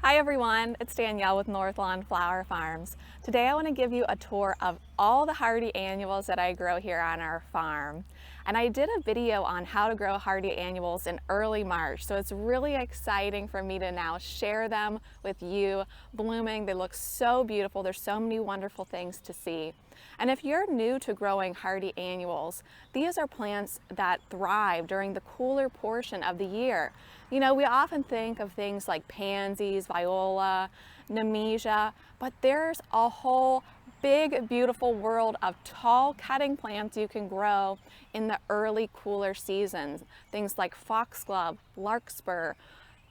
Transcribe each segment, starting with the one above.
Hi everyone, it's Danielle with Northlawn Flower Farms. Today I want to give you a tour of all the hardy annuals that I grow here on our farm. And I did a video on how to grow hardy annuals in early March, so it's really exciting for me to now share them with you, blooming. They look so beautiful. There's so many wonderful things to see. And if you're new to growing hardy annuals, these are plants that thrive during the cooler portion of the year. You know, we often think of things like pansies, viola, nemesia, but there's a whole big, beautiful world of tall cutting plants you can grow in the early cooler seasons. Things like foxglove, larkspur,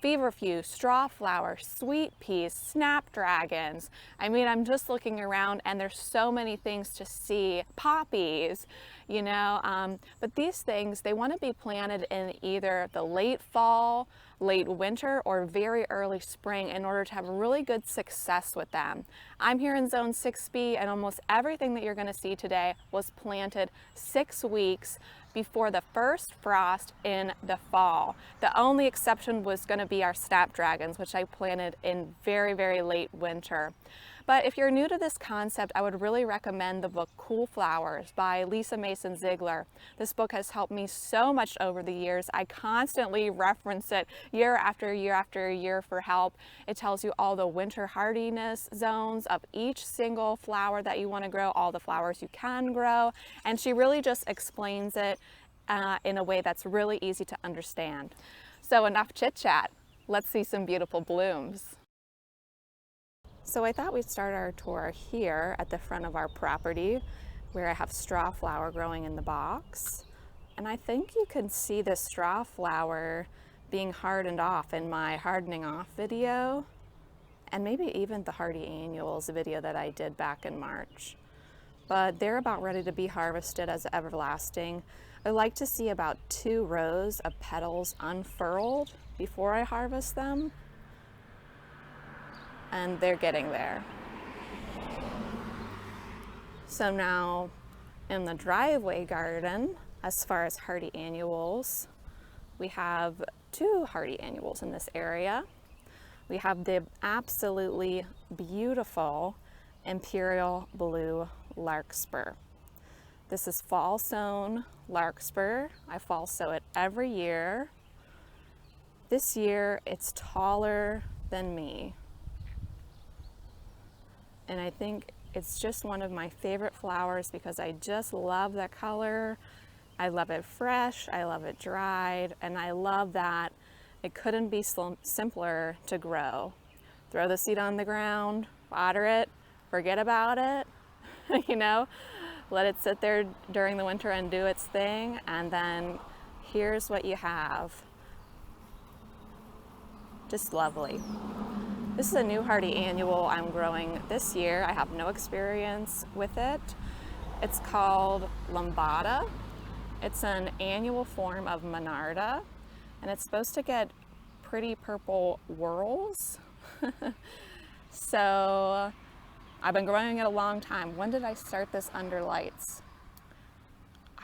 feverfew, strawflowers, sweet peas, snapdragons. I mean, I'm just looking around and there's so many things to see. Poppies, you know, but these things, they want to be planted in either the late fall, late winter, or very early spring in order to have really good success with them. I'm here in Zone 6B, and almost everything that you're going to see today was planted 6 weeks before the first frost in the fall. The only exception was going to be our snapdragons, which I planted in very, very late winter. But if you're new to this concept, I would really recommend the book Cool Flowers by Lisa Mason Ziegler. This book has helped me so much over the years. I constantly reference it year after year after year for help. It tells you all the winter hardiness zones of each single flower that you want to grow, all the flowers you can grow, and she really just explains it in a way that's really easy to understand. So enough chit chat. Let's see some beautiful blooms. So I thought we'd start our tour here at the front of our property where I have strawflower growing in the box. And I think you can see the strawflower being hardened off in my hardening off video, and maybe even the hardy annuals video that I did back in March. But they're about ready to be harvested as everlasting. I like to see about 2 rows of petals unfurled before I harvest them. And they're getting there. So now in the driveway garden, as far as hardy annuals, we have 2 hardy annuals in this area. We have the absolutely beautiful imperial blue larkspur. This is fall sown larkspur. I fall sow it every year. This year it's taller than me. And I think it's just one of my favorite flowers because I just love the color. I love it fresh, I love it dried, and I love that it couldn't be simpler to grow. Throw the seed on the ground, water it, forget about it, you know, let it sit there during the winter and do its thing, and then here's what you have. Just lovely. This is a new hardy annual I'm growing this year. I have no experience with it. It's called lambada. It's an annual form of monarda, and it's supposed to get pretty purple whorls. So I've been growing it a long time. When did I start this under lights?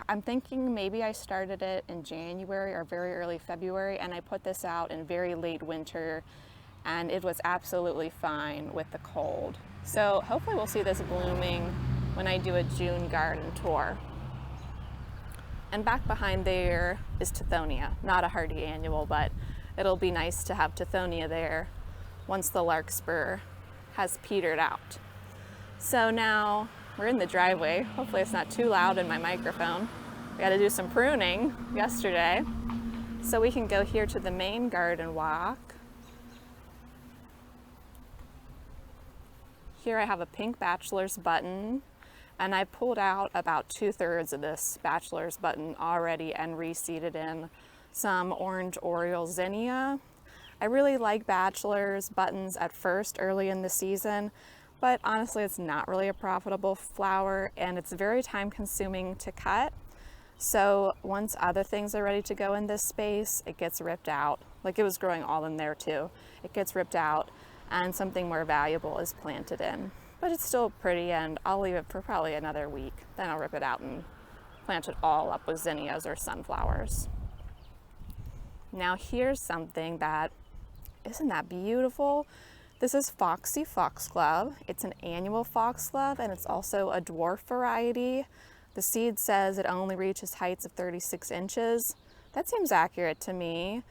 I'm thinking maybe I started it in January or very early February, and I put this out in very late winter, and it was absolutely fine with the cold. So hopefully we'll see this blooming when I do a June garden tour. And back behind there is Tithonia, not a hardy annual, but it'll be nice to have Tithonia there once the larkspur has petered out. So now we're in the driveway. Hopefully it's not too loud in my microphone. We got to do some pruning yesterday. So we can go here to the main garden walk. Here I have a pink Bachelors Button, and I pulled out about 2/3 of this Bachelors Button already and reseeded in some orange Oriole zinnia. I really like Bachelors Buttons at first early in the season, but honestly it's not really a profitable flower and it's very time consuming to cut. So once other things are ready to go in this space, it gets ripped out. Like it was growing all in there too. It gets ripped out and something more valuable is planted in. But it's still pretty, and I'll leave it for probably another week. Then I'll rip it out and plant it all up with zinnias or sunflowers. Now here's something that, isn't that beautiful? This is Foxy Foxglove. It's an annual foxglove and it's also a dwarf variety. The seed says it only reaches heights of 36 inches. That seems accurate to me.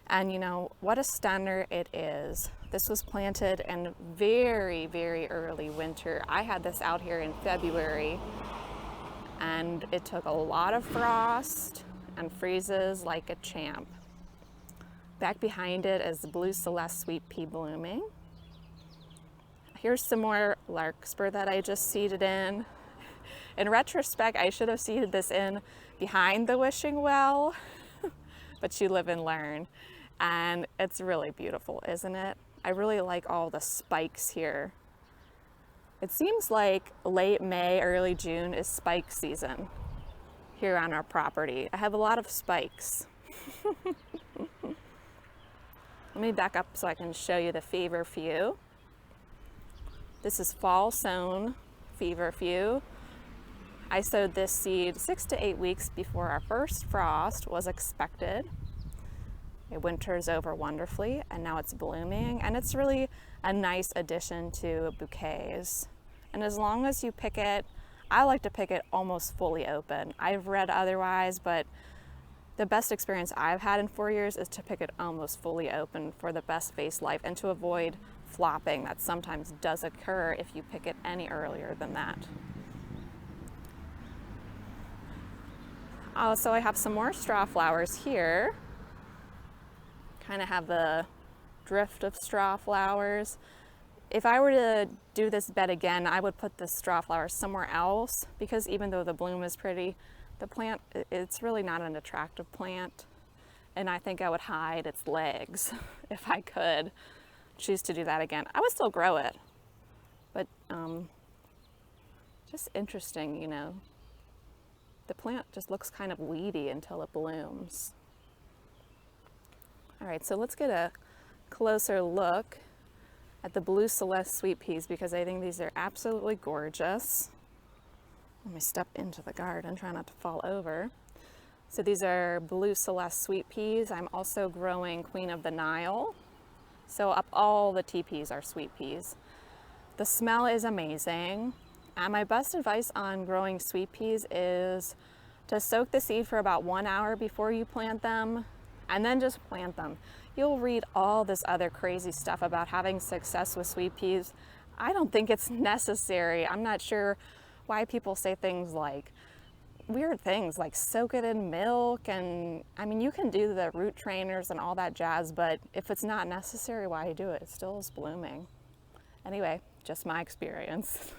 And you know, what a stunner it is. This was planted in very, very early winter. I had this out here in February and it took a lot of frost and freezes like a champ. Back behind it is the Blue Celeste Sweet Pea blooming. Here's some more Larkspur that I just seeded in. In retrospect, I should have seeded this in behind the wishing well, but you live and learn. And it's really beautiful, isn't it? I really like all the spikes here. It seems like late May, early June is spike season here on our property. I have a lot of spikes. Let me back up so I can show you the Feverfew. This is fall sown Feverfew. I sowed this seed 6 to 8 weeks before our first frost was expected. It winters over wonderfully and now it's blooming, and it's really a nice addition to bouquets. And as long as you pick it, I like to pick it almost fully open. I've read otherwise, but the best experience I've had in 4 years is to pick it almost fully open for the best vase life and to avoid flopping that sometimes does occur if you pick it any earlier than that. So I have some more Strawflowers here. Kind of have the drift of Strawflowers. If I were to do this bed again, I would put the Strawflowers somewhere else, because even though the bloom is pretty, the plant, it's really not an attractive plant. And I think I would hide its legs if I could choose to do that again. I would still grow it, but just interesting, you know. The plant just looks kind of weedy until it blooms. All right, so let's get a closer look at the Blue Celeste Sweet Peas, because I think these are absolutely gorgeous. Let me step into the garden, try not to fall over. So these are Blue Celeste Sweet Peas. I'm also growing Queen of the Nile. So up all the TPs are sweet peas. The smell is amazing. And my best advice on growing sweet peas is to soak the seed for about 1 hour before you plant them, and then just plant them. You'll read all this other crazy stuff about having success with sweet peas. I don't think it's necessary. I'm not sure why people say things like, weird things like soak it in milk, and I mean, you can do the root trainers and all that jazz, but if it's not necessary, why do it? It still is blooming. Anyway, just my experience.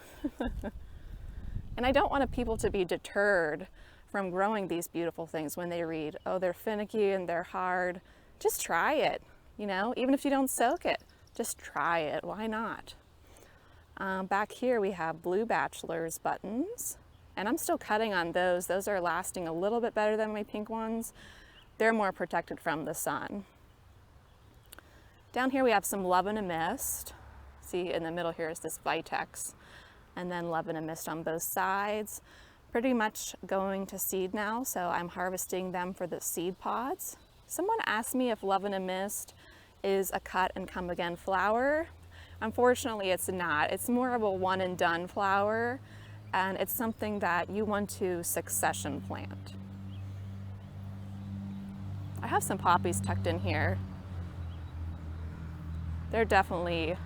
And I don't want people to be deterred from growing these beautiful things when they read, oh, they're finicky and they're hard. Just try it, you know, even if you don't soak it, just try it. Why not? Back here we have blue Bachelors Buttons, and I'm still cutting on those. Those are lasting a little bit better than my pink ones. They're more protected from the sun. Down here we have some Love in a Mist. See, in the middle here is this Vitex, and then Love in a Mist on both sides. Pretty much going to seed now, so I'm harvesting them for the seed pods. Someone asked me if Love in a Mist is a cut and come again flower. Unfortunately, it's not. It's more of a one and done flower, and it's something that you want to succession plant. I have some poppies tucked in here. They're definitely,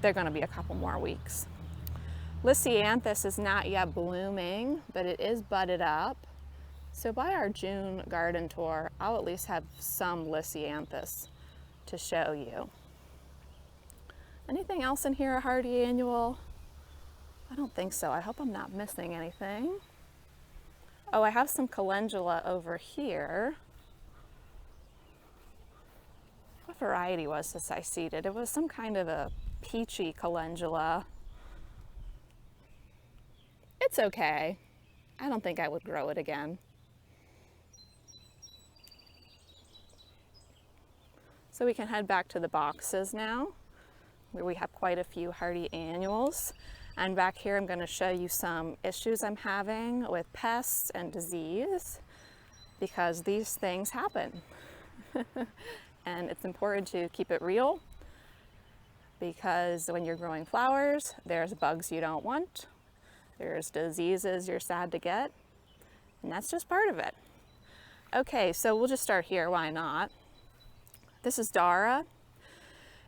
they're gonna be a couple more weeks. Lisianthus is not yet blooming, but it is budded up. So by our June garden tour, I'll at least have some Lisianthus to show you. Anything else in here a hardy annual? I don't think so. I hope I'm not missing anything. Oh, I have some Calendula over here. What variety was this I seeded? It was some kind of a peachy Calendula. It's okay. I don't think I would grow it again. So we can head back to the boxes now, where we have quite a few hardy annuals. And back here, I'm going to show you some issues I'm having with pests and disease, because these things happen. And it's important to keep it real because when you're growing flowers, there's bugs you don't want, there's diseases you're sad to get, and that's just part of it. Okay, so we'll just start here, why not? This is Dora,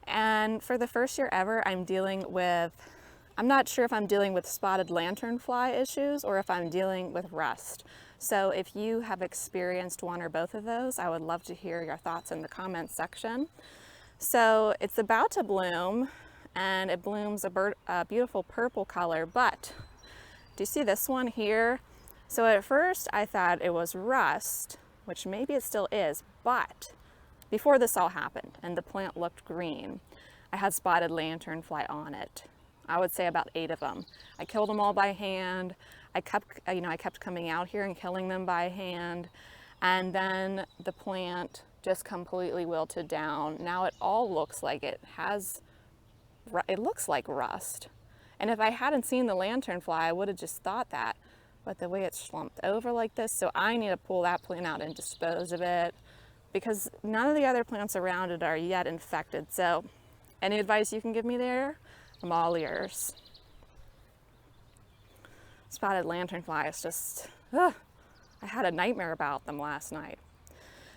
and for the first year ever, I'm not sure if I'm dealing with spotted lanternfly issues or if I'm dealing with rust. So if you have experienced one or both of those, I would love to hear your thoughts in the comments section. So it's about to bloom, and it blooms a beautiful purple color, but do you see this one here? So at first I thought it was rust, which maybe it still is, but before this all happened and the plant looked green, I had spotted lanternfly on it. I would say about 8 of them. I killed them all by hand. I kept coming out here and killing them by hand, and then the plant just completely wilted down. Now it all looks like it looks like rust. And if I hadn't seen the lanternfly, I would have just thought that. But the way it's slumped over like this, so I need to pull that plant out and dispose of it, because none of the other plants around it are yet infected. So any advice you can give me there, I'm all ears. Spotted lanternfly is just, I had a nightmare about them last night.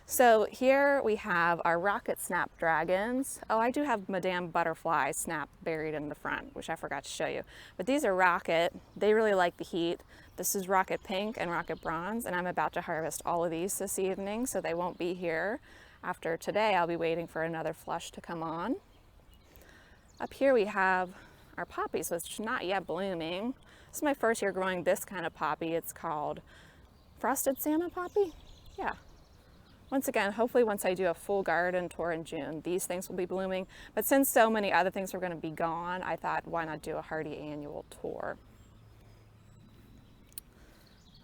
So here we have our rocket snapdragons. Oh, I do have Madame Butterfly snap buried in the front, which I forgot to show you. But these are rocket. They really like the heat. This is rocket pink and rocket bronze, and I'm about to harvest all of these this evening, so they won't be here. After today, I'll be waiting for another flush to come on. Up here we have our poppies, which are not yet blooming. This is my first year growing this kind of poppy. It's called Frosted Santa Poppy. Yeah. Once again, hopefully once I do a full garden tour in June, these things will be blooming. But since so many other things were going to be gone, I thought, why not do a hardy annual tour?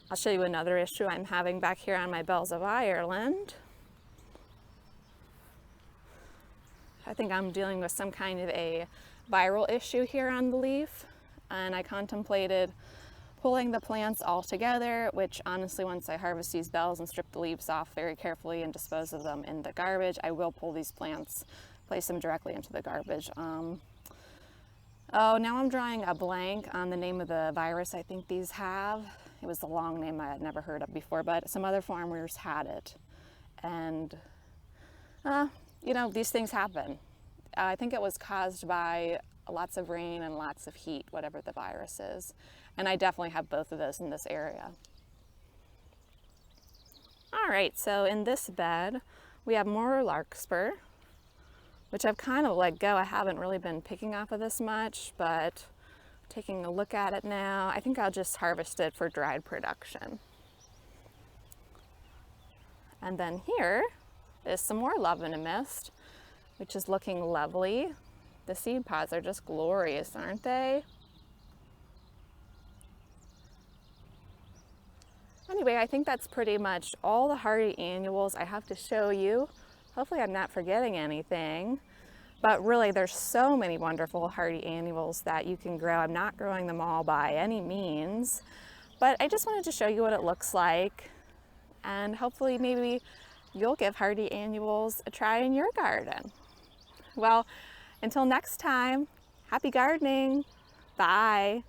I'll show you another issue I'm having back here on my Bells of Ireland. I think I'm dealing with some kind of a viral issue here on the leaf, and I contemplated pulling the plants all together, which honestly, once I harvest these bells and strip the leaves off very carefully and dispose of them in the garbage, I will pull these plants, place them directly into the garbage. Oh, now I'm drawing a blank on the name of the virus I think these have. It was a long name I had never heard of before, but some other farmers had it. And, you know, these things happen. I think it was caused by lots of rain and lots of heat, whatever the virus is. And I definitely have both of those in this area. All right, so in this bed, we have more Larkspur, which I've kind of let go. I haven't really been picking off of this much, but taking a look at it now, I think I'll just harvest it for dried production. And then here is some more Love in a Mist, which is looking lovely. The seed pods are just glorious, aren't they? Anyway, I think that's pretty much all the hardy annuals I have to show you. Hopefully I'm not forgetting anything. But really, there's so many wonderful hardy annuals that you can grow. I'm not growing them all by any means, but I just wanted to show you what it looks like. And hopefully maybe you'll give hardy annuals a try in your garden. Well, until next time, happy gardening. Bye.